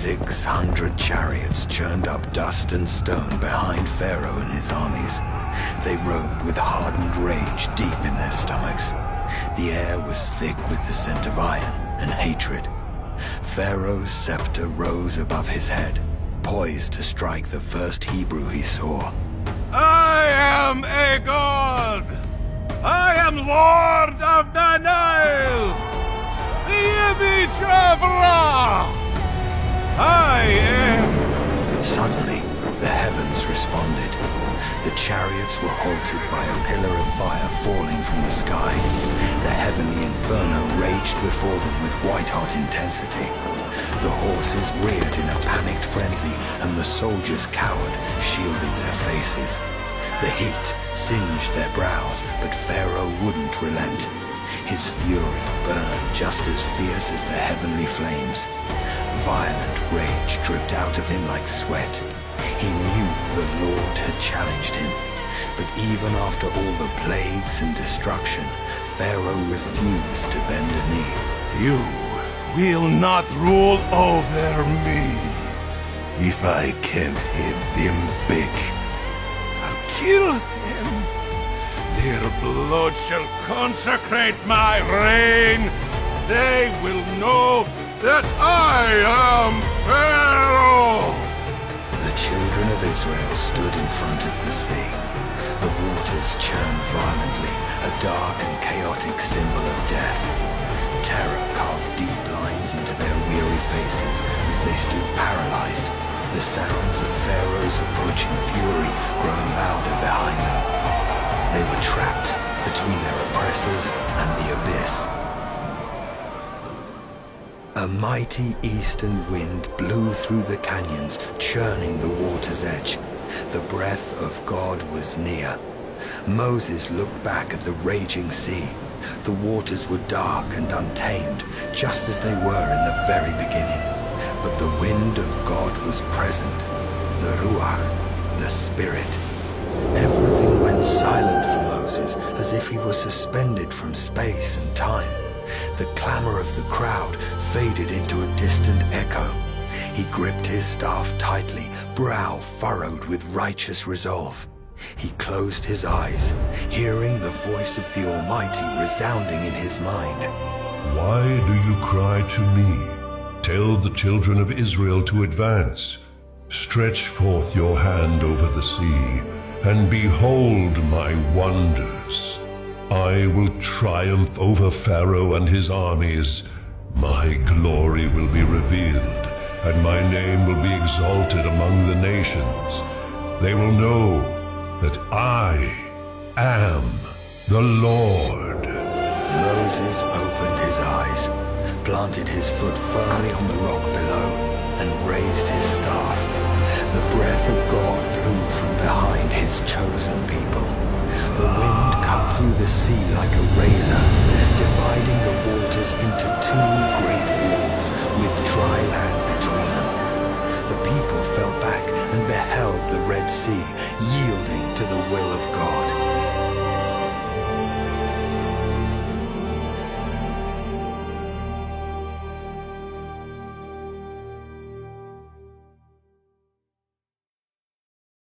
600 chariots churned up dust and stone behind Pharaoh and his armies. They rode with hardened rage deep in their stomachs. The air was thick with the scent of iron and hatred. Pharaoh's scepter rose above his head, poised to strike the first Hebrew he saw. I am a god! I am Lord of the Nile! The image of Ra! I am... Suddenly, the heavens responded. The chariots were halted by a pillar of fire falling from the sky. The heavenly inferno raged before them with white-hot intensity. The horses reared in a panicked frenzy, and the soldiers cowered, shielding their faces. The heat singed their brows, but Pharaoh wouldn't relent. His fury burned just as fierce as the heavenly flames. Violent rage dripped out of him like sweat. He knew the Lord had challenged him, but even after all the plagues and destruction, Pharaoh refused to bend a knee. You will not rule over me. If I can't hit them back, I'll kill them. Their blood shall consecrate my reign. They will know that I am Pharaoh. The children of Israel stood in front of the sea. The waters churned violently, a dark and chaotic symbol of death. Terror carved deep lines into their weary faces as they stood paralyzed, the sounds of Pharaoh's approaching fury growing louder behind them. They were trapped between their oppressors and the abyss. A mighty eastern wind blew through the canyons, churning the water's edge. The breath of God was near. Moses looked back at the raging sea. The waters were dark and untamed, just as they were in the very beginning. But the wind of God was present, the Ruach, the Spirit. Everything went silent for Moses, as if he were suspended from space and time. The clamor of the crowd faded into a distant echo. He gripped his staff tightly, brow furrowed with righteous resolve. He closed his eyes, hearing the voice of the Almighty resounding in his mind. Why do you cry to me? Tell the children of Israel to advance. Stretch forth your hand over the sea, and behold my wonders. I will triumph over Pharaoh and his armies. My glory will be revealed, and my name will be exalted among the nations. They will know that I am the Lord. Moses opened his eyes, planted his foot firmly on the rock below, and raised his staff. The breath of God blew from behind his chosen people. The wind cut through the sea like a razor, dividing the waters into two great walls with dry land between them. The people fell back and beheld the Red Sea yielding to the will of God.